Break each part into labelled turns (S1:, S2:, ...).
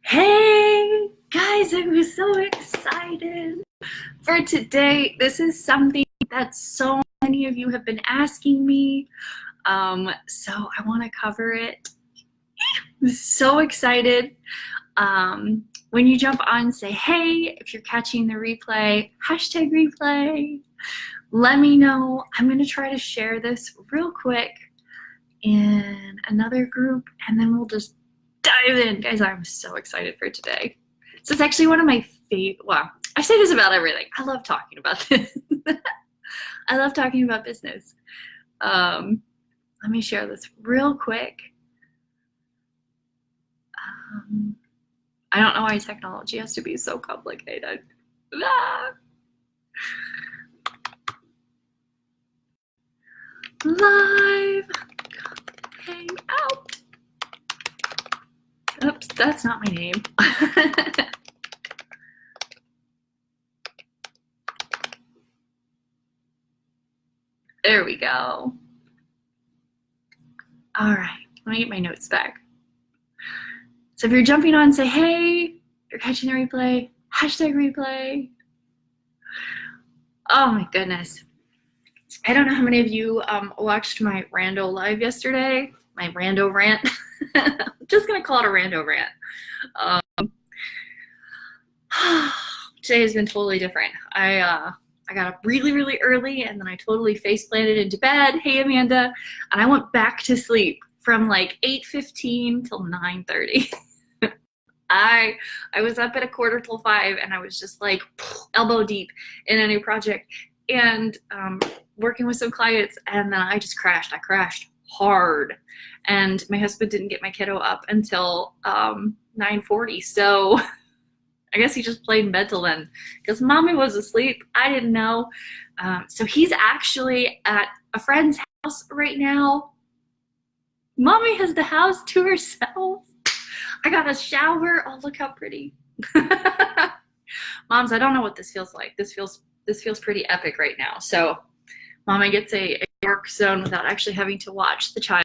S1: Hey guys, I'm so excited for today. This is something that so many of you have been asking me. So I want to cover it. I'm so excited. When you jump on, say hey. If you're catching the replay, hashtag replay. Let me know. I'm going to try to share this real quick in another group, and then we'll just dive in. Guys, I'm so excited for today. So it's actually one of my favorite, well, I say this about everything. I love talking about this. I love talking about business. Let me share this real quick. I don't know why technology has to be so complicated. Live hangout. Oops, that's not my name. There we go. All right, let me get my notes back. So if you're jumping on, say hey. You're catching the replay, hashtag replay. Oh my goodness. I don't know how many of you watched my rando live yesterday, my rando rant. I'm just gonna call it a rando rant. Today has been totally different. I got up really, really early, and then I totally face planted into bed. Hey, Amanda. And I went back to sleep from like 8:15 till 9:30. I was up at 4:45, and I was just like elbow deep in a new project and working with some clients, and then I just crashed. I crashed hard, and my husband didn't get my kiddo up until 9:40. So I guess he just played mental then, because mommy was asleep. I didn't know. So he's actually at a friend's house right now. Mommy has the house to herself. I got a shower. Oh, look how pretty. Moms, I don't know what this feels like. This feels pretty epic right now. So mommy gets a work zone without actually having to watch the child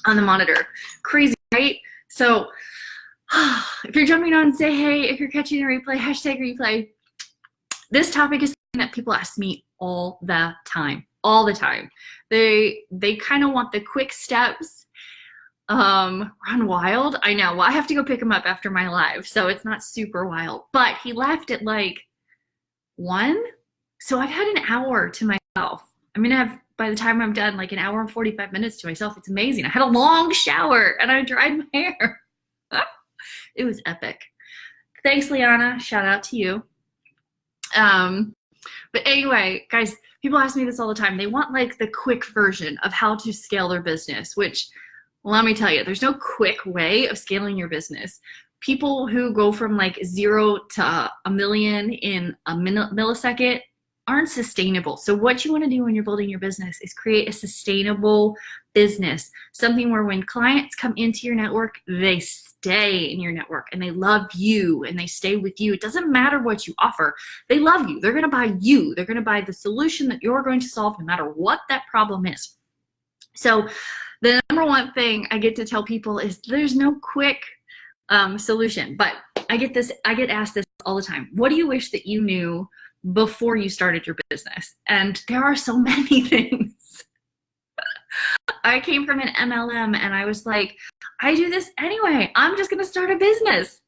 S1: on the monitor. Crazy, right? So if you're jumping on, say hey. If you're catching a replay, hashtag replay. This topic is something that people ask me all the time. All the time. They kind of want the quick steps. Run wild. I know. Well, I have to go pick him up after my live, so it's not super wild. But he left at like 1. So I've had an hour to myself. I'm gonna have, by the time I'm done, like an hour and 45 minutes to myself. It's amazing. I had a long shower and I dried my hair. It was epic. Thanks, Liana. Shout out to you. But anyway, guys, people ask me this all the time. They want like the quick version of how to scale their business, which, let me tell you, there's no quick way of scaling your business. People who go from like 0 to a million in a millisecond aren't sustainable. So what you want to do when you're building your business is create a sustainable business, something where when clients come into your network, they stay in your network and they love you and they stay with you. It doesn't matter what you offer. They love you. They're going to buy you. They're going to buy the solution that you're going to solve, no matter what that problem is. So the number one thing I get to tell people is there's no quick solution, but I get asked this all the time. What do you wish that you knew before you started your business? And there are so many things. I came from an MLM and I was like, I do this anyway. I'm just going to start a business.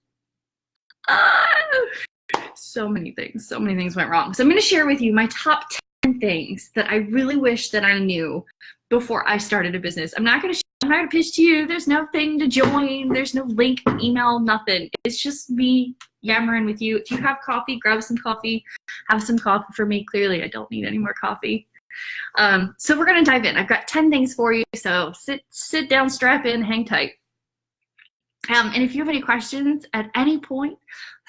S1: So many things went wrong. So I'm going to share with you my top 10 things that I really wish that I knew before I started a business. I'm not going to pitch to you. There's no thing to join. There's no link, email, nothing. It's just me yammering with you. If you have coffee, grab some coffee. Have some coffee for me. Clearly, I don't need any more coffee. So we're going to dive in. I've got 10 things for you. So sit down, strap in, hang tight. And if you have any questions at any point,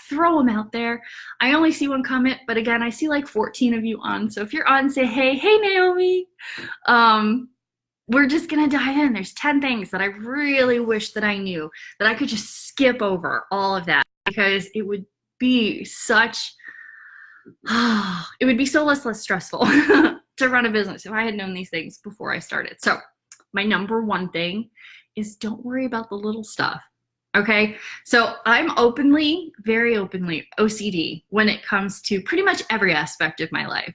S1: throw them out there. I only see one comment, but again, I see like 14 of you on. So if you're on, say, hey, Naomi. We're just going to dive in. There's 10 things that I really wish that I knew, that I could just skip over all of that, because it would be such, it would be so less stressful to run a business if I had known these things before I started. So my number one thing is don't worry about the little stuff. Okay, so I'm very openly OCD when it comes to pretty much every aspect of my life.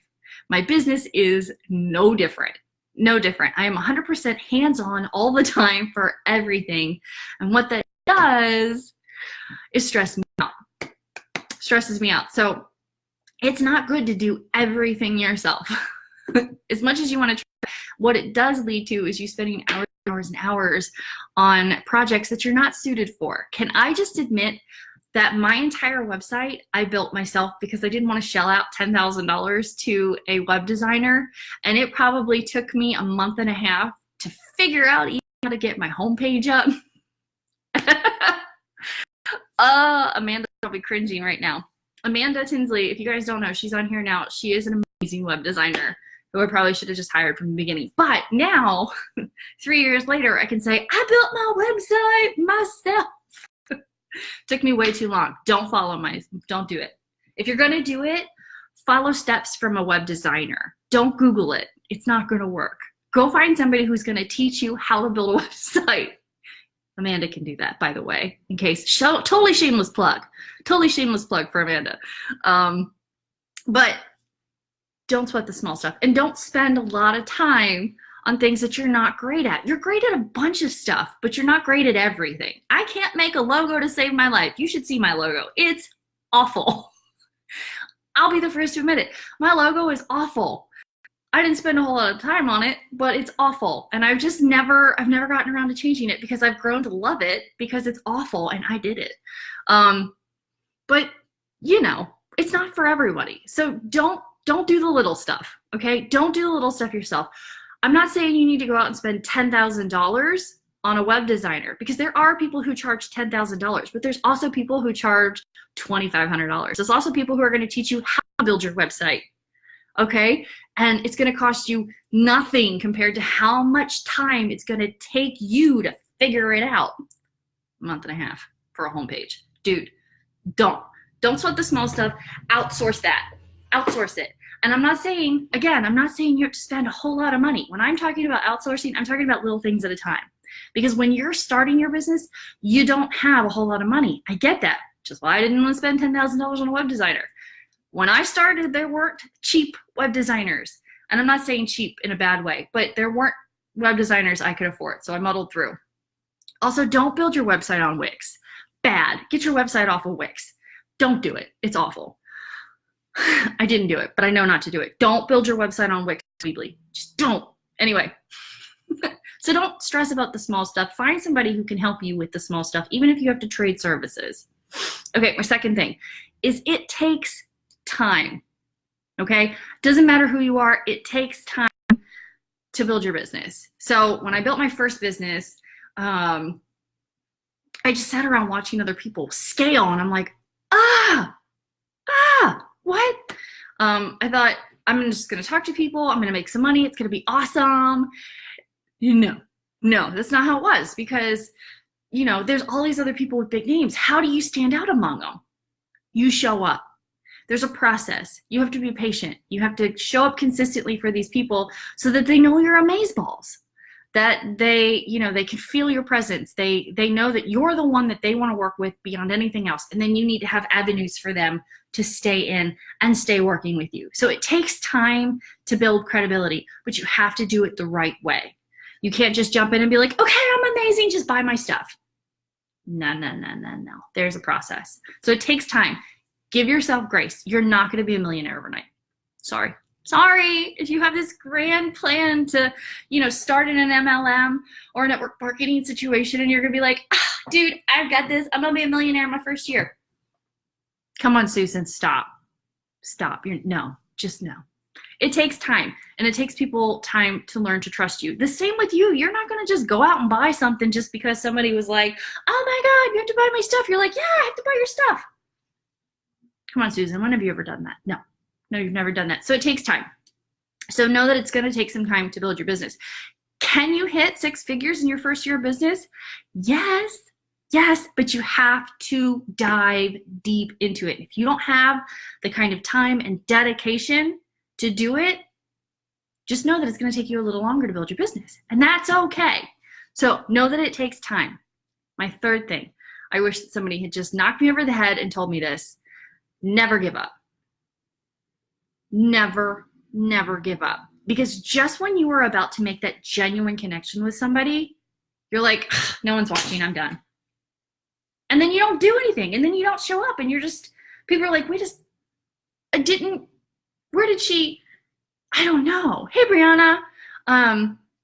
S1: My business is no different. No different. I am 100% hands-on all the time for everything. And what that does is stress me out. Stresses me out. So it's not good to do everything yourself. As much as you want to try, what it does lead to is you spending hours and hours on projects that you're not suited for. Can I just admit that my entire website I built myself because I didn't want to shell out $10,000 to a web designer, and it probably took me a month and a half to figure out even how to get my homepage up. Amanda's probably cringing right now. Amanda Tinsley, if you guys don't know, she's on here now. She is an amazing web designer who I probably should have just hired from the beginning. But now, 3 years later, I can say, I built my website myself. Took me way too long. Don't do it. If you're gonna do it, follow steps from a web designer. Don't Google it. It's not gonna work. Go find somebody who's gonna teach you how to build a website. Amanda can do that, by the way, in case. Totally shameless plug. Totally shameless plug for Amanda. But don't sweat the small stuff. And don't spend a lot of time on things that you're not great at. You're great at a bunch of stuff, but you're not great at everything. I can't make a logo to save my life. You should see my logo. It's awful. I'll be the first to admit it. My logo is awful. I didn't spend a whole lot of time on it, but it's awful. And I've never gotten around to changing it because I've grown to love it because it's awful and I did it. But you know, it's not for everybody. So don't do the little stuff, okay? Don't do the little stuff yourself. I'm not saying you need to go out and spend $10,000 on a web designer because there are people who charge $10,000, but there's also people who charge $2,500. There's also people who are going to teach you how to build your website, okay? And it's going to cost you nothing compared to how much time it's going to take you to figure it out. A month and a half for a homepage. Dude, don't sweat the small stuff. Outsource that. Outsource it. And I'm not saying you have to spend a whole lot of money. When I'm talking about outsourcing, I'm talking about little things at a time. Because when you're starting your business, you don't have a whole lot of money. I get that, which is why I didn't want to spend $10,000 on a web designer. When I started, there weren't cheap web designers. And I'm not saying cheap in a bad way, but there weren't web designers I could afford, so I muddled through. Also, don't build your website on Wix. Bad. Get your website off of Wix. Don't do it. It's awful. I didn't do it, but I know not to do it. Don't build your website on Wix, Weebly. Just don't. Anyway, so don't stress about the small stuff. Find somebody who can help you with the small stuff, even if you have to trade services. Okay, my second thing is it takes time, okay? Doesn't matter who you are, it takes time to build your business. So when I built my first business, I just sat around watching other people scale, and I'm like, what? I thought, I'm just going to talk to people. I'm going to make some money. It's going to be awesome. No, that's not how it was because, you know, there's all these other people with big names. How do you stand out among them? You show up. There's a process. You have to be patient. You have to show up consistently for these people so that they know you're amazeballs, that they can feel your presence. They know that you're the one that they want to work with beyond anything else. And then you need to have avenues for them to stay in and stay working with you. So it takes time to build credibility, but you have to do it the right way. You can't just jump in and be like, okay, I'm amazing, just buy my stuff. No. There's a process. So it takes time. Give yourself grace. You're not going to be a millionaire overnight. Sorry. If you have this grand plan to, start in an MLM or a network marketing situation and you're going to be like, dude, I've got this. I'm going to be a millionaire in my first year. Come on, Susan, stop. No. It takes time, and it takes people time to learn to trust you. The same with you. You're not going to just go out and buy something just because somebody was like, oh my God, you have to buy my stuff. You're like, yeah, I have to buy your stuff. Come on, Susan, when have you ever done that? No, you've never done that. So it takes time. So know that it's going to take some time to build your business. Can you hit 6 figures in your first year of business? Yes, but you have to dive deep into it. If you don't have the kind of time and dedication to do it, just know that it's going to take you a little longer to build your business, and that's okay. So know that it takes time. My third thing, I wish that somebody had just knocked me over the head and told me this. Never give up. Never, never give up. Because just when you are about to make that genuine connection with somebody, you're like, no one's watching, I'm done. And then you don't do anything. And then you don't show up. And you're just, people are like, where did she, I don't know. Hey, Brianna.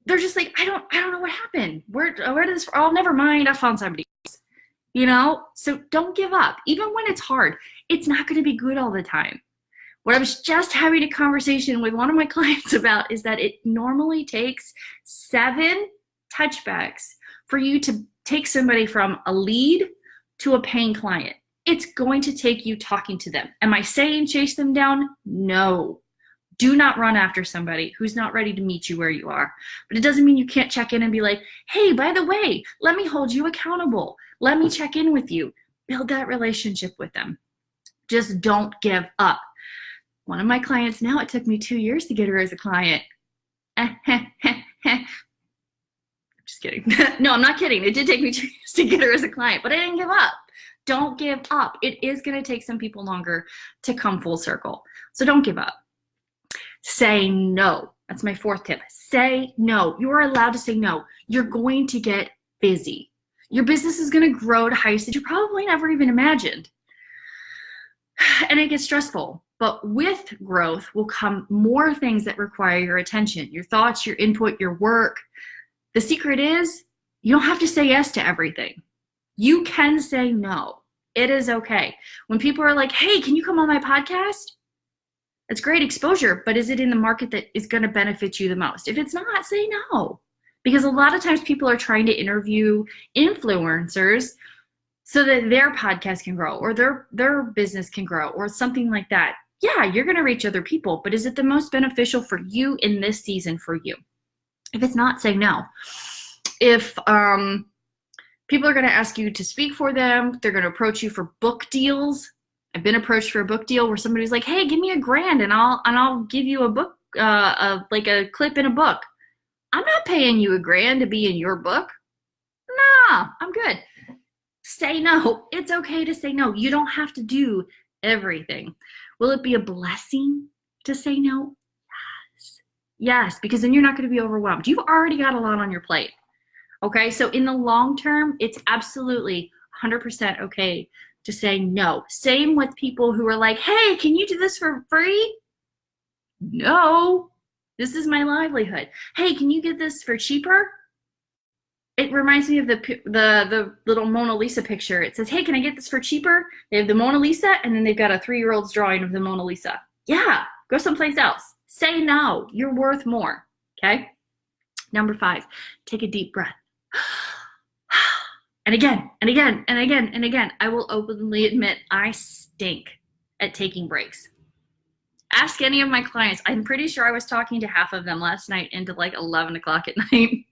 S1: They're just like, I don't know what happened. Where did this, oh, never mind. I found somebody else. You know? So don't give up. Even when it's hard, it's not going to be good all the time. What I was just having a conversation with one of my clients about is that it normally takes 7 touchbacks for you to take somebody from a lead to a paying client. It's going to take you talking to them. Am I saying chase them down? No. Do not run after somebody who's not ready to meet you where you are. But it doesn't mean you can't check in and be like, hey, by the way, let me hold you accountable. Let me check in with you. Build that relationship with them. Just don't give up. One of my clients now, it took me 2 years to get her as a client. Just kidding. No, I'm not kidding. It did take me 2 years to get her as a client, but I didn't give up. Don't give up. It is going to take some people longer to come full circle. So don't give up. Say no. That's my 4th tip. Say no. You are allowed to say no. You're going to get busy. Your business is going to grow to heights that you probably never even imagined. And it gets stressful. But with growth will come more things that require your attention, your thoughts, your input, your work. The secret is you don't have to say yes to everything. You can say no. It is okay. When people are like, hey, can you come on my podcast? It's great exposure, but is it in the market that is going to benefit you the most? If it's not, say no. Because a lot of times people are trying to interview influencers so that their podcast can grow or their business can grow or something like that. Yeah, you're going to reach other people, but is it the most beneficial for you in this season for you? If it's not, say no. If people are going to ask you to speak for them, they're going to approach you for book deals. I've been approached for a book deal where somebody's like, hey, give me $1,000 and I'll give you a book, like a clip in a book. I'm not paying you $1,000 to be in your book. Nah, I'm good. Say no. It's okay to say no. You don't have to do everything. Will it be a blessing to say no? Yes. Yes, because then you're not going to be overwhelmed. You've already got a lot on your plate. Okay, so in the long term, it's absolutely 100% okay to say no. Same with people who are like, hey, can you do this for free? No, this is my livelihood. Hey, can you get this for cheaper? It reminds me of the little Mona Lisa picture. It says, hey, can I get this for cheaper? They have the Mona Lisa, and then they've got a 3-year-old's drawing of the Mona Lisa. Yeah, go someplace else. Say no. You're worth more, okay? Number 5, take a deep breath. And again, and again, and again, and again, I will openly admit I stink at taking breaks. Ask any of my clients. I'm pretty sure I was talking to half of them last night into like 11 o'clock at night.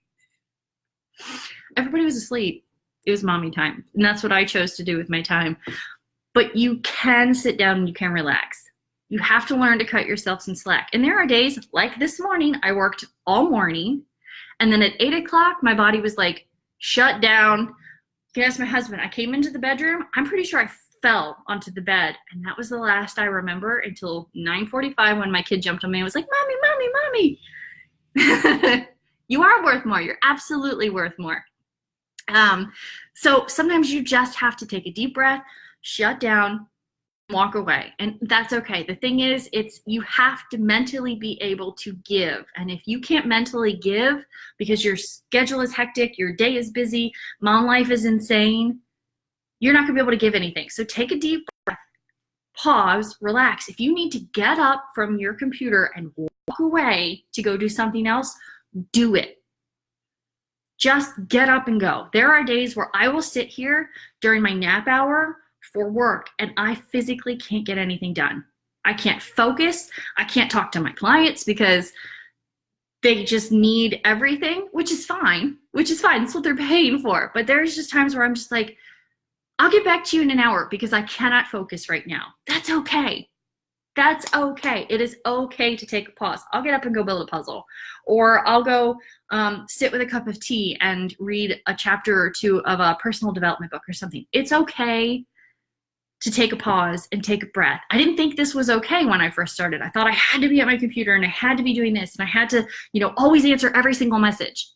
S1: Everybody was asleep. It was mommy time. And that's what I chose to do with my time. But you can sit down and you can relax. You have to learn to cut yourself some slack. And there are days like this morning, I worked all morning. And then at 8 o'clock, my body was like, shut down. You can ask my husband. I came into the bedroom. I'm pretty sure I fell onto the bed. And that was the last I remember until 9:45 when my kid jumped on me and was like, mommy, mommy, mommy. You are worth more. You're absolutely worth more. So sometimes you just have to take a deep breath, shut down, walk away. And that's okay. The thing is, you have to mentally be able to give. And if you can't mentally give because your schedule is hectic, your day is busy, mom life is insane, you're not gonna be able to give anything. So take a deep breath, pause, relax. If you need to get up from your computer and walk away to go do something else, do it. Just get up and go. There are days where I will sit here during my nap hour for work and I physically can't get anything done. I can't focus. I can't talk to my clients because they just need everything, which is fine. That's what they're paying for. But there's just times where I'm just like, I'll get back to you in an hour because I cannot focus right now. That's okay. That's okay. It is okay to take a pause. I'll get up and go build a puzzle, or I'll go sit with a cup of tea and read a chapter or two of a personal development book or something. It's okay to take a pause and take a breath. I didn't think this was okay when I first started. I thought I had to be at my computer and I had to be doing this and I had to, always answer every single message.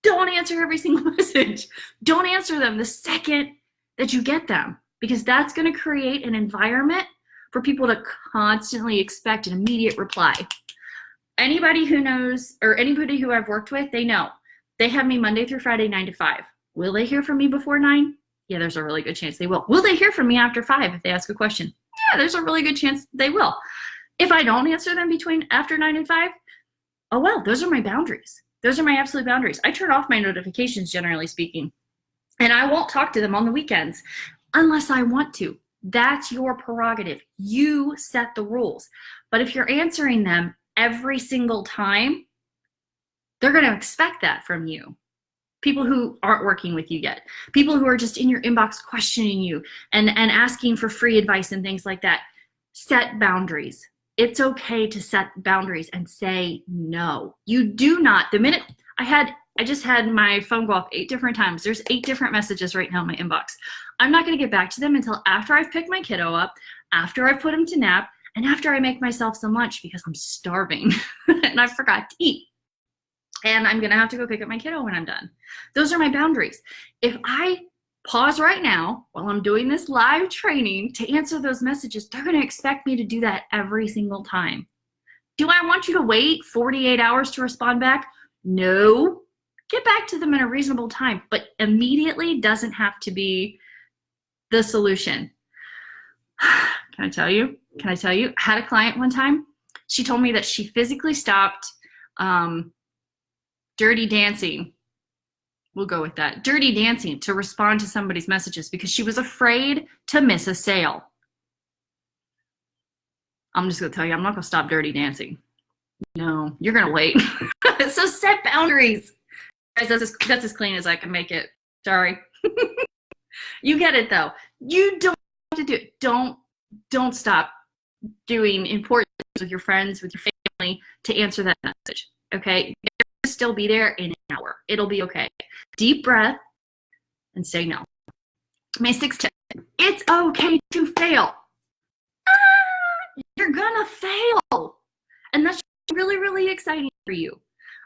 S1: Don't answer every single message. Don't answer them the second that you get them, because that's going to create an environment for people to constantly expect an immediate reply. Anybody who knows, or anybody who I've worked with, they know. They have me Monday through Friday, 9 to 5. Will they hear from me before 9? Yeah, there's a really good chance they will. Will they hear from me after 5 if they ask a question? Yeah, there's a really good chance they will. If I don't answer them after 9 and 5, oh well, those are my boundaries. Those are my absolute boundaries. I turn off my notifications, generally speaking, and I won't talk to them on the weekends unless I want to. That's your prerogative. You set the rules. But if you're answering them every single time, they're going to expect that from you. People who aren't working with you yet, people who are just in your inbox questioning you and asking for free advice and things like that. Set boundaries. It's okay to set boundaries and say no. You do not, the minute I just had my phone go off 8 different times. There's 8 different messages right now in my inbox. I'm not going to get back to them until after I've picked my kiddo up, after I've put him to nap, and after I make myself some lunch because I'm starving and I forgot to eat. And I'm going to have to go pick up my kiddo when I'm done. Those are my boundaries. If I pause right now while I'm doing this live training to answer those messages, they're going to expect me to do that every single time. Do I want you to wait 48 hours to respond back? No. Get back to them in a reasonable time, but immediately doesn't have to be the solution. Can I tell you? I had a client one time. She told me that she physically stopped dirty dancing. We'll go with that. Dirty dancing to respond to somebody's messages because she was afraid to miss a sale. I'm just going to tell you, I'm not going to stop dirty dancing. No, you're going to wait. So set boundaries. Guys, that's as clean as I can make it. Sorry. You get it, though. You don't have to do it. Don't stop doing important things with your friends, with your family to answer that message, okay? You'll still be there in an hour. It'll be okay. Deep breath and say no. My 6th tip, it's okay to fail. You're gonna fail. And that's really, really exciting for you,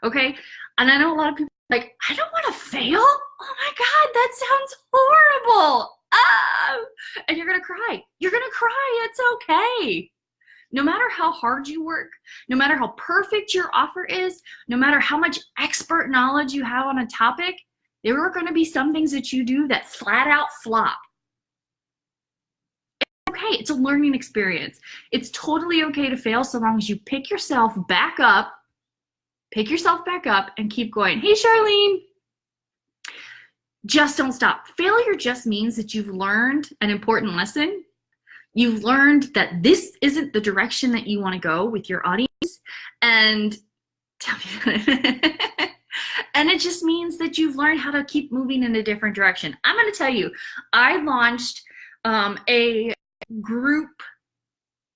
S1: okay? And I know a lot of people are like, I don't want to fail. Oh my God, that sounds horrible. And you're gonna cry. You're gonna cry. It's okay. No matter how hard you work, no matter how perfect your offer is, no matter how much expert knowledge you have on a topic, there are going to be some things that you do that flat out flop. It's okay. It's a learning experience. It's totally okay to fail so long as you pick yourself back up and keep going. Hey, Charlene. Just don't stop. Failure just means that you've learned an important lesson. You've learned that this isn't the direction that you want to go with your audience, and and it just means that you've learned how to keep moving in a different direction. I'm going to tell you, I launched a group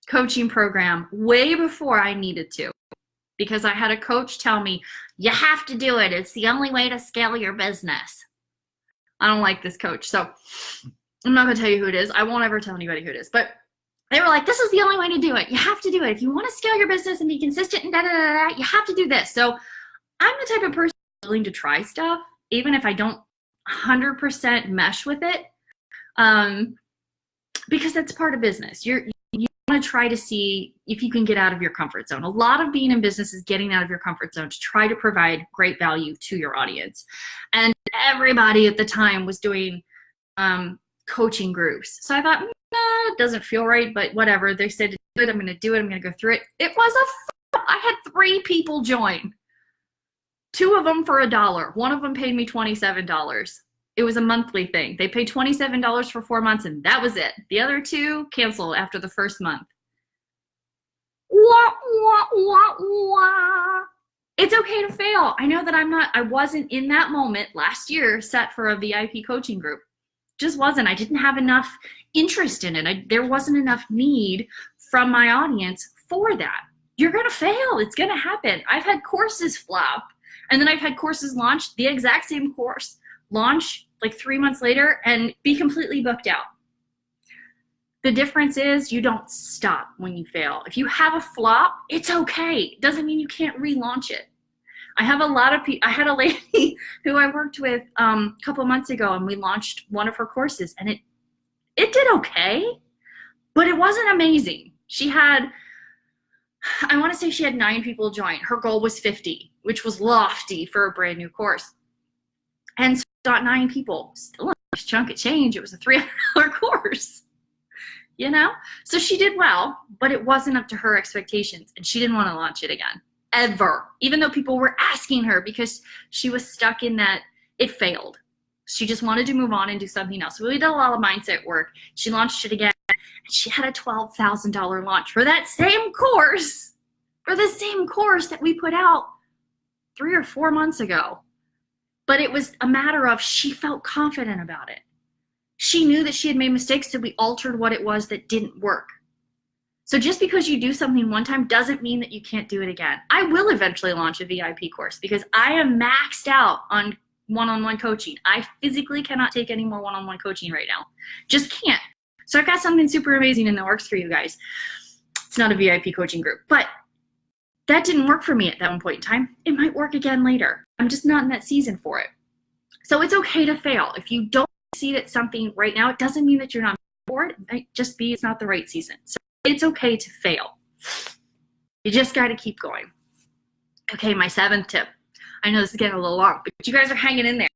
S1: coaching program way before I needed to, because I had a coach tell me, you have to do it. It's the only way to scale your business. I don't like this coach, so I'm not going to tell you who it is. I won't ever tell anybody who it is. But they were like, this is the only way to do it. You have to do it. If you want to scale your business and be consistent and da-da-da-da, you have to do this. So I'm the type of person willing to try stuff, even if I don't 100% mesh with it, because that's part of business. You want to try to see if you can get out of your comfort zone. A lot of being in business is getting out of your comfort zone to try to provide great value to your audience. And everybody at the time was doing coaching groups. So I thought, it doesn't feel right, but whatever. They said to do it, I'm going to do it. I'm going to go through it. It was I had 3 people join. 2 of them for $1. One of them paid me $27. It was a monthly thing. They paid $27 for 4 months, and that was it. The other 2 canceled after the first month. Wah, wah, wah, wah. It's okay to fail. I know that I wasn't in that moment last year set for a VIP coaching group. Just wasn't. I didn't have enough interest in it. There wasn't enough need from my audience for that. You're going to fail. It's going to happen. I've had courses flop, and then I've had courses launch, the exact same course, launch like 3 months later and be completely booked out. The difference is you don't stop when you fail. If you have a flop, it's okay. It doesn't mean you can't relaunch it. I have a lot of people. I had a lady who I worked with a couple of months ago, and we launched one of her courses, and it did okay, but it wasn't amazing. She had, I want to say she had 9 people join. Her goal was 50, which was lofty for a brand new course. And so got 9 people, still a nice chunk of change. It was a $300 course, you know? So she did well, but it wasn't up to her expectations, and she didn't want to launch it again. Ever, even though people were asking her, because she was stuck in that it failed. She just wanted to move on and do something else. So we did a lot of mindset work. She launched it again, and she had a $12,000 launch for that same course, for the same course that we put out 3 or 4 months ago. But it was a matter of she felt confident about it. She knew that she had made mistakes, so we altered what it was that didn't work. So just because you do something one time doesn't mean that you can't do it again. I will eventually launch a VIP course because I am maxed out on one-on-one coaching. I physically cannot take any more one-on-one coaching right now. Just can't. So I've got something super amazing in the works for you guys. It's not a VIP coaching group, but that didn't work for me at that one point in time. It might work again later. I'm just not in that season for it. So it's okay to fail. If you don't succeed at something right now, it doesn't mean that you're not for it. It might just be it's not the right season. So it's okay to fail. You just got to keep going. Okay, my 7th tip. I know this is getting a little long, but you guys are hanging in there.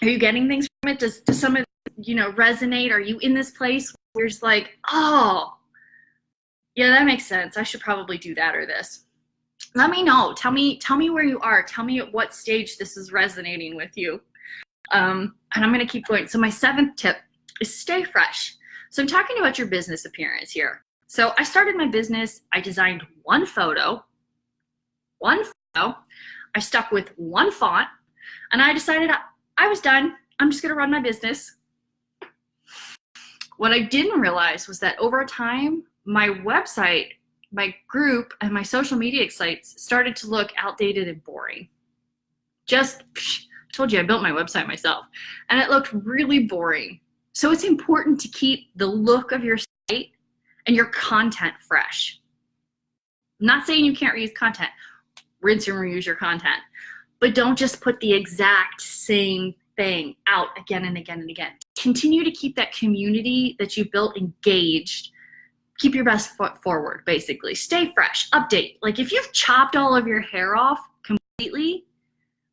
S1: Are you getting things from it? Does some of it, resonate? Are you in this place where it's like, oh, yeah, that makes sense. I should probably do that or this. Let me know. Tell me where you are. Tell me at what stage this is resonating with you. And I'm going to keep going. So my 7th tip is stay fresh. So I'm talking about your business appearance here. So I started my business. I designed one photo. I stuck with one font, and I decided I was done. I'm just going to run my business. What I didn't realize was that over time, my website, my group, and my social media sites started to look outdated and boring. Told you I built my website myself, and it looked really boring. So it's important to keep the look of your site and your content fresh. I'm not saying you can't reuse content. Rinse and reuse your content. But don't just put the exact same thing out again and again and again. Continue to keep that community that you built engaged. Keep your best foot forward, basically. Stay fresh. Update. Like if you've chopped all of your hair off completely,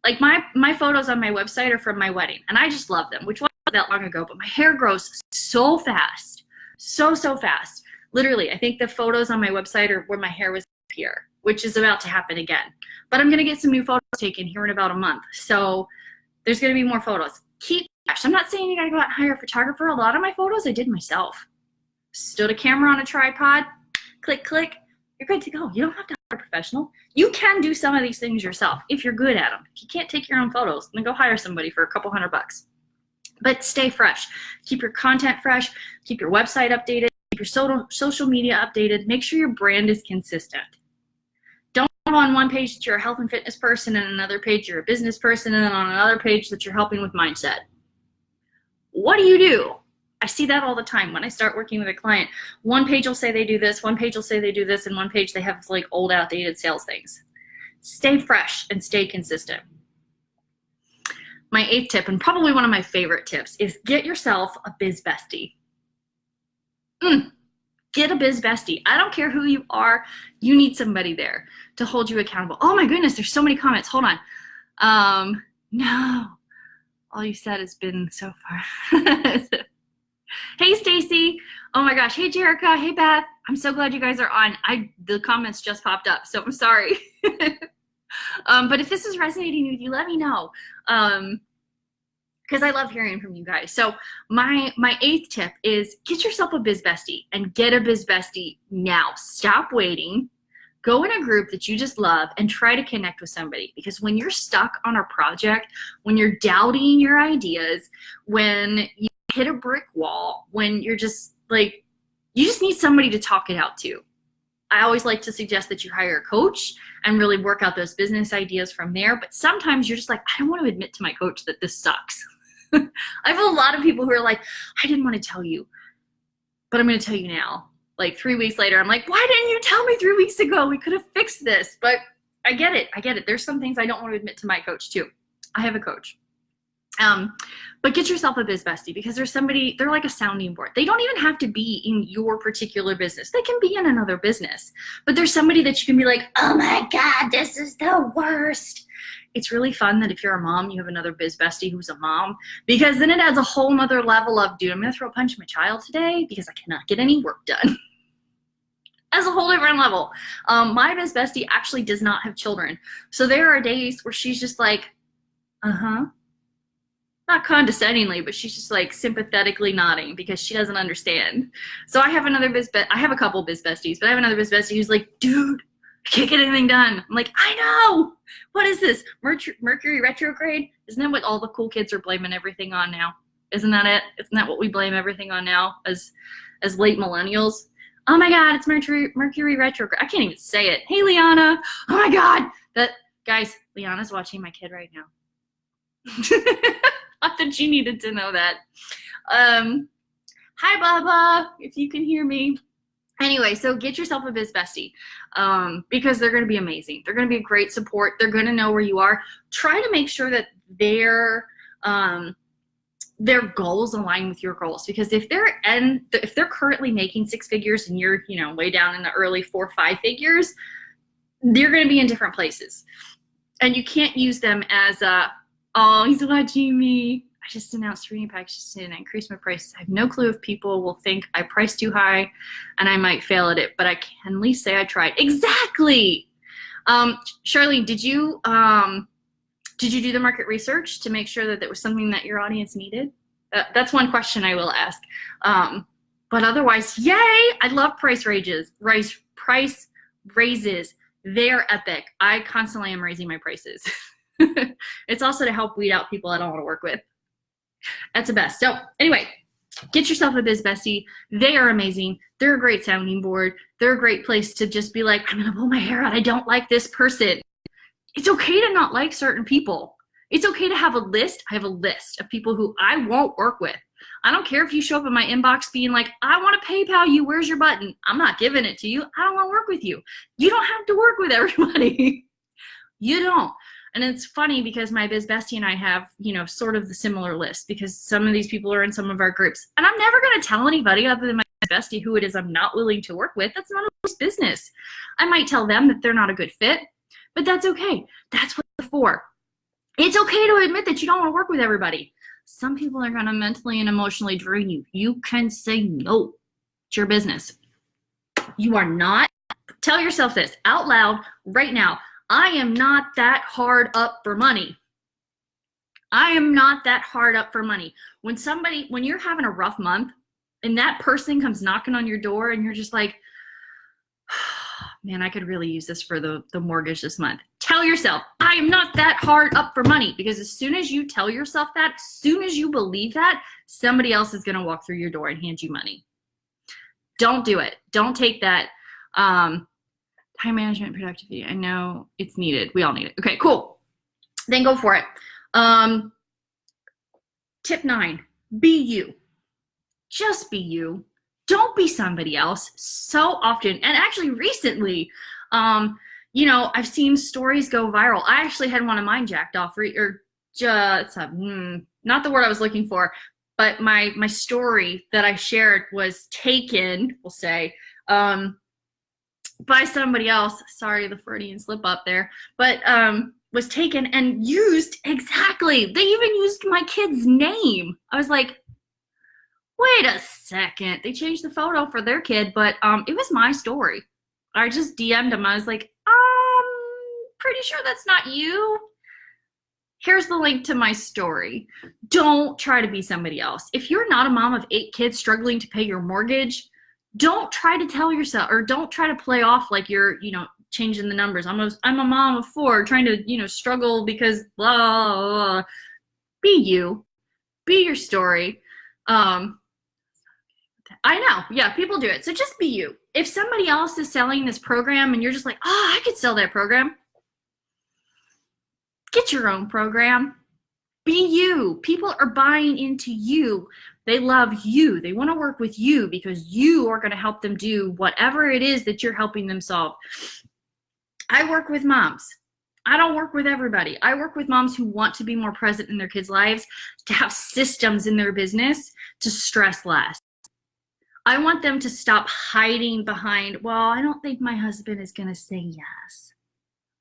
S1: like my photos on my website are from my wedding, and I just love them, which wasn't that long ago, but my hair grows so fast. So fast. Literally, I think the photos on my website are where my hair was here, which is about to happen again. But I'm going to get some new photos taken here in about a month. So there's going to be more photos. Keep fresh. I'm not saying you got to go out and hire a photographer. A lot of my photos I did myself. Stood a camera on a tripod, click, click. You're good to go. You don't have to hire a professional. You can do some of these things yourself if you're good at them. If you can't take your own photos, then go hire somebody for a couple $100. But stay fresh. Keep your content fresh. Keep your website updated. Keep your social media updated. Make sure your brand is consistent. Don't have on one page that you're a health and fitness person, and another page you're a business person, and then on another page that you're helping with mindset. What do? I see that all the time when I start working with a client. One page will say they do this, one page will say they do this, and one page they have like old, outdated sales things. Stay fresh and stay consistent. My 8th tip, and probably one of my favorite tips, is get yourself a Biz Bestie. Get a Biz Bestie. I don't care who you are. You need somebody there to hold you accountable. Oh my goodness, there's so many comments. Hold on. No. All you said has been so far. Hey, Stacy. Oh my gosh. Hey, Jerica. Hey, Beth. I'm so glad you guys are on. The comments just popped up, so I'm sorry. But if this is resonating with you, let me know. Because I love hearing from you guys. So my 8th tip is get yourself a Biz Bestie, and get a Biz Bestie now. Stop waiting. Go in a group that you just love and try to connect with somebody, because when you're stuck on a project, when you're doubting your ideas, when you hit a brick wall, when you're just like, you just need somebody to talk it out to. I always like to suggest that you hire a coach and really work out those business ideas from there. But sometimes you're just like, I don't want to admit to my coach that this sucks. I have a lot of people who are like, I didn't want to tell you, but I'm going to tell you now. Like 3 weeks later, I'm like, why didn't you tell me 3 weeks ago? We could have fixed this. But I get it. There's some things I don't want to admit to my coach too. I have a coach. But get yourself a Biz Bestie, because there's somebody, they're like a sounding board. They don't even have to be in your particular business. They can be in another business. But there's somebody that you can be like, oh my God, this is the worst. It's really fun that if you're a mom, you have another Biz Bestie who's a mom, because then it adds a whole nother level of, dude, I'm going to throw a punch at my child today because I cannot get any work done. As a whole different level. My Biz Bestie actually does not have children. So there are days where she's just like, not condescendingly, but she's just like sympathetically nodding because she doesn't understand. So I have I have a couple Biz Besties, but I have another Biz Bestie who's like, dude, I can't get anything done. I'm like, I know. What is this? Mercury retrograde? Isn't that what all the cool kids are blaming everything on now? Isn't that it? Isn't that what we blame everything on now as late millennials? Oh my God, it's Mercury retrograde. I can't even say it. Hey, Liana. Oh my God. Guys, Liana's watching my kid right now. I thought you needed to know that. Hi, Baba, if you can hear me. Anyway, so get yourself a Biz Bestie, because they're going to be amazing. They're going to be a great support. They're going to know where you are. Try to make sure that their goals align with your goals, because if they're currently making 6 figures and you're way down in the early 4 or 5 figures, they're going to be in different places, and you can't use them as oh, he's watching me. I just announced reading packages and I increased my prices. I have no clue if people will think I priced too high and I might fail at it, but I can at least say I tried. Exactly. Charlene, did you do the market research to make sure that it was something that your audience needed? That's one question I will ask. But otherwise, yay! I love price raises. Price raises. They're epic. I constantly am raising my prices. It's also to help weed out people I don't want to work with. That's the best. So anyway, get yourself a Biz Bestie. They are amazing. They're a great sounding board. They're a great place to just be like, I'm going to pull my hair out. I don't like this person. It's okay to not like certain people. It's okay to have a list. I have a list of people who I won't work with. I don't care if you show up in my inbox being like, I want to PayPal you. Where's your button? I'm not giving it to you. I don't want to work with you. You don't have to work with everybody. You don't. And it's funny because my Biz Bestie and I have, sort of the similar list, because some of these people are in some of our groups. And I'm never going to tell anybody other than my bestie who it is I'm not willing to work with. That's none of this business. I might tell them that they're not a good fit, but that's okay. That's what they're for. It's okay to admit that you don't want to work with everybody. Some people are going to mentally and emotionally drain you. You can say no. It's your business. You are not. Tell yourself this out loud right now. I am not that hard up for money. I am not that hard up for money. When you're having a rough month and that person comes knocking on your door and you're just like, man, I could really use this for the mortgage this month. Tell yourself, I am not that hard up for money, because as soon as you tell yourself that, as soon as you believe that, somebody else is going to walk through your door and hand you money. Don't do it. Don't take that. Time management, productivity. I know it's needed. We all need it. Okay, cool. Then go for it. Tip 9, be you. Just be you. Don't be somebody else. So often, and actually recently, I've seen stories go viral. I actually had one of mine jacked off, not the word I was looking for, but my story that I shared was taken, we'll say, by somebody else. Sorry, the Freudian slip up there, but was taken and used exactly. They even used my kid's name. I was like, wait a second. They changed the photo for their kid, but it was my story. I just DM'd him. I was like, pretty sure that's not you. Here's the link to my story. Don't try to be somebody else. If you're not a mom of 8 kids struggling to pay your mortgage, don't try to tell yourself, or don't try to play off like you're, changing the numbers. I'm a mom of 4 trying to, struggle because blah, blah, blah. Be you. Be your story. I know. Yeah, people do it. So just be you. If somebody else is selling this program and you're just like, oh, I could sell that program, get your own program. Be you. People are buying into you. They love you. They want to work with you because you are going to help them do whatever it is that you're helping them solve. I work with moms. I don't work with everybody. I work with moms who want to be more present in their kids' lives, to have systems in their business, to stress less. I want them to stop hiding behind, well, I don't think my husband is going to say yes.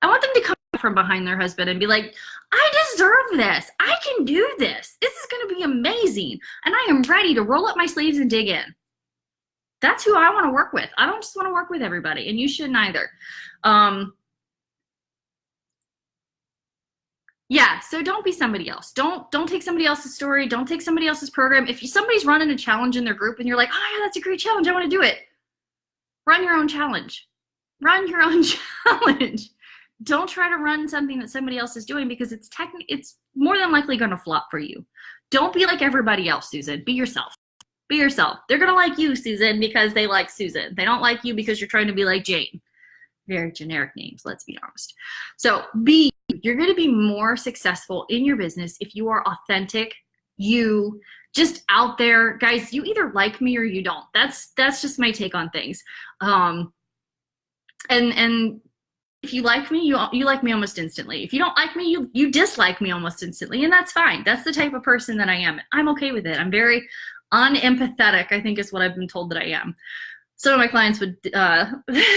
S1: I want them to come from behind their husband and be like, I deserve this. I can do this. This is going to be amazing. And I am ready to roll up my sleeves and dig in. That's who I want to work with. I don't just want to work with everybody, and you shouldn't either. Yeah, so don't be somebody else. Don't take somebody else's story. Don't take somebody else's program. If somebody's running a challenge in their group and you're like, oh yeah, that's a great challenge, I want to do it. Run your own challenge. Run your own challenge. Don't try to run something that somebody else is doing because it's more than likely going to flop for you. Don't be like everybody else, Susan. Be yourself. Be yourself. They're going to like you, Susan, because they like Susan. They don't like you because you're trying to be like Jane. Very generic names, let's be honest. So you're going to be more successful in your business if you are authentic, you just out there. Guys, you either like me or you don't. That's just my take on things. And if you like me, you like me almost instantly. If you don't like me, you dislike me almost instantly, and that's fine. That's the type of person that I am. I'm okay with it. I'm very unempathetic, I think is what I've been told that I am. Some of my clients would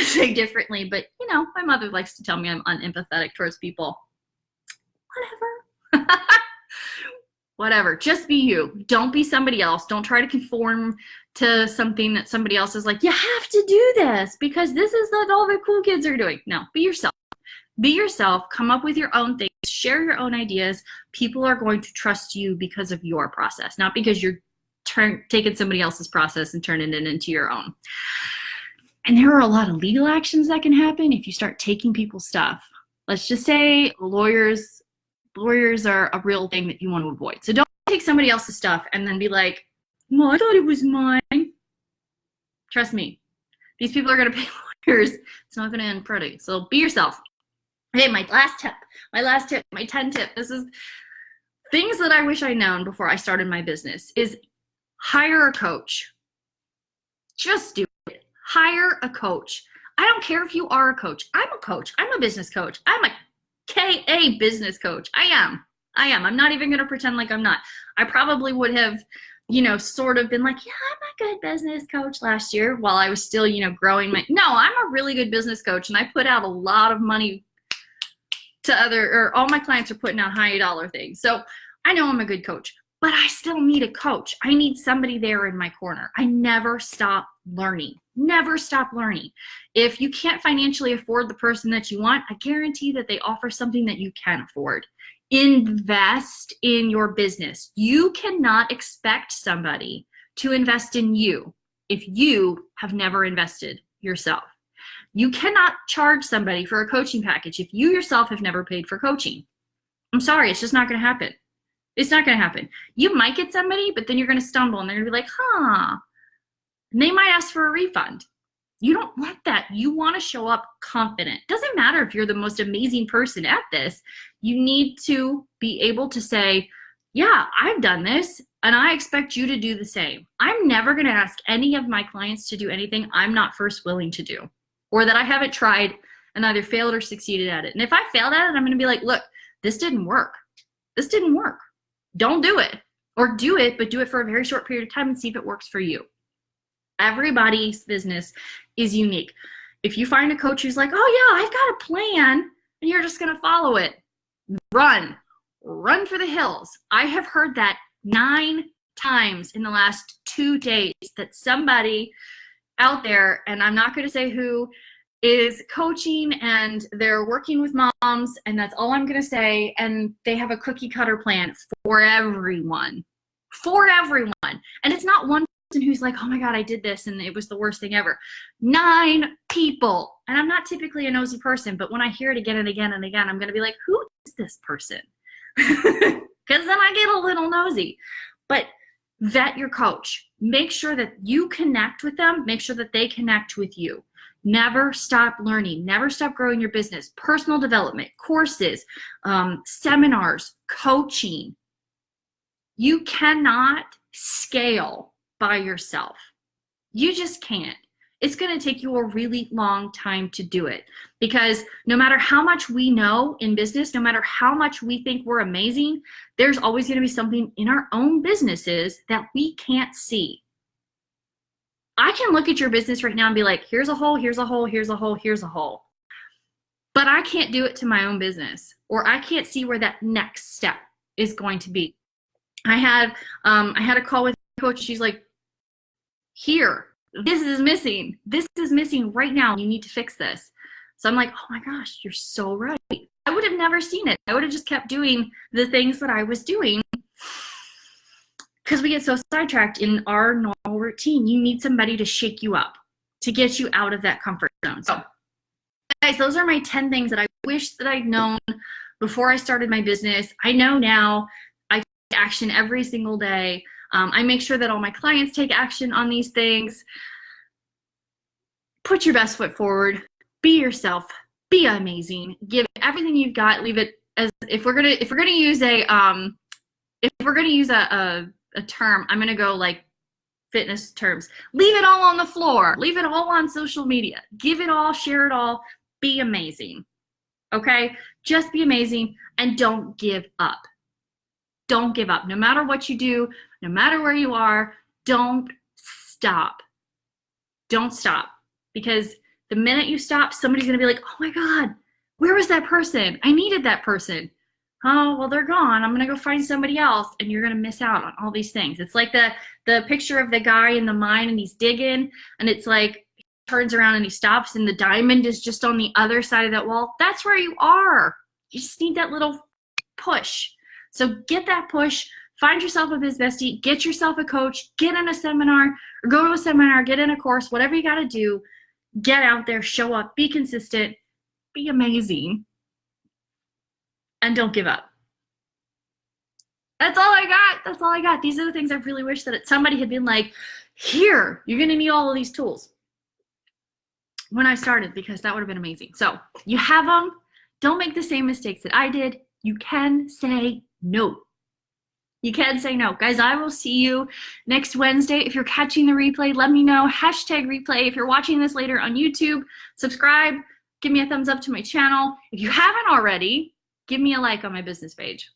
S1: say differently, but my mother likes to tell me I'm unempathetic towards people. Whatever. Whatever. Just be you. Don't be somebody else. Don't try to conform to something that somebody else is like, you have to do this because this is what all the cool kids are doing. No, be yourself. Be yourself. Come up with your own things. Share your own ideas. People are going to trust you because of your process, not because you're taking somebody else's process and turning it into your own. And there are a lot of legal actions that can happen if you start taking people's stuff. Let's just say lawyers are a real thing that you want to avoid. So don't take somebody else's stuff and then be like, well, I thought it was mine. Trust me, these people are going to pay lawyers. It's not going to end pretty. So be yourself. Okay, my last tip, my 10 tip. This is things that I wish I'd known before I started my business is hire a coach. Just do it. Hire a coach. I don't care if you are a coach. I'm a coach. I'm a business coach. I'm a KA business coach. I am. I'm not even going to pretend like I'm not. I probably would have, sort of been like, yeah, I'm a good business coach last year while I was still, growing no, I'm a really good business coach, and I put out a lot of money to all my clients are putting out high dollar things. So I know I'm a good coach, but I still need a coach. I need somebody there in my corner. I never stop learning. Never stop learning. If you can't financially afford the person that you want, I guarantee that they offer something that you can afford. Invest in your business. You cannot expect somebody to invest in you if you have never invested yourself. You cannot charge somebody for a coaching package if you yourself have never paid for coaching. I'm sorry, it's just not going to happen. It's not going to happen. You might get somebody, but then you're going to stumble and they're going to be like, and they might ask for a refund. You don't want that. You want to show up confident. Doesn't matter if you're the most amazing person at this. You need to be able to say, yeah, I've done this and I expect you to do the same. I'm never going to ask any of my clients to do anything I'm not first willing to do, or that I haven't tried and either failed or succeeded at it. And if I failed at it, I'm going to be like, look, this didn't work. This didn't work. Don't do it, or do it, but do it for a very short period of time and see if it works for you. Everybody's business is unique. If you find a coach who's like, oh yeah, I've got a plan, and you're just going to follow it, run for the hills. I have heard that 9 times in the last 2 days that somebody out there, and I'm not going to say who, is coaching and they're working with moms, and that's all I'm going to say, and they have a cookie cutter plan for everyone. And it's not one who's like, oh my God, I did this and it was the worst thing ever. 9 people. And I'm not typically a nosy person, but when I hear it again and again and again, I'm going to be like, who is this person? Because then I get a little nosy. But vet your coach. Make sure that you connect with them. Make sure that they connect with you. Never stop learning. Never stop growing your business. Personal development, courses, seminars, coaching. You cannot scale by yourself. You just can't. It's going to take you a really long time to do it, because no matter how much we know in business, no matter how much we think we're amazing, there's always going to be something in our own businesses that we can't see. I can look at your business right now and be like, here's a hole, here's a hole, here's a hole, here's a hole. But I can't do it to my own business, or I can't see where that next step is going to be. I had a call with a coach. She's like, here, this is missing. This is missing right now. You need to fix this. So I'm like, oh my gosh, you're so right. I would have never seen it. I would have just kept doing the things that I was doing, because we get so sidetracked in our normal routine. You need somebody to shake you up, to get you out of that comfort zone. So guys, those are my 10 things that I wish that I'd known before I started my business. I know now. I take action every single day. I make sure that all my clients take action on these things. Put your best foot forward. Be yourself. Be amazing. Give everything you've got. Leave it as, if we're gonna use a term, I'm gonna go like fitness terms. Leave it all on the floor. Leave it all on social media. Give it all. Share it all. Be amazing. Okay? Just be amazing and don't give up. Don't give up. No matter what you do, no matter where you are, don't stop. Don't stop. Because the minute you stop, somebody's going to be like, oh my God, where was that person? I needed that person. Oh, well, they're gone. I'm going to go find somebody else. And you're going to miss out on all these things. It's like the picture of the guy in the mine and he's digging, and it's like he turns around and he stops and the diamond is just on the other side of that wall. That's where you are. You just need that little push. So get that push. Find yourself a Biz Bestie. Get yourself a coach. Get in a seminar, or go to a seminar. Get in a course. Whatever you got to do. Get out there. Show up. Be consistent. Be amazing. And don't give up. That's all I got. That's all I got. These are the things I really wish that somebody had been like, here, you're going to need all of these tools when I started, because that would have been amazing. So you have them. Don't make the same mistakes that I did. You can say no. You can say no. Guys, I will see you next Wednesday. If you're catching the replay, let me know. #replay. If you're watching this later on YouTube, subscribe. Give me a thumbs up to my channel. If you haven't already, give me a like on my business page.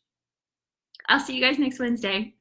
S1: I'll see you guys next Wednesday.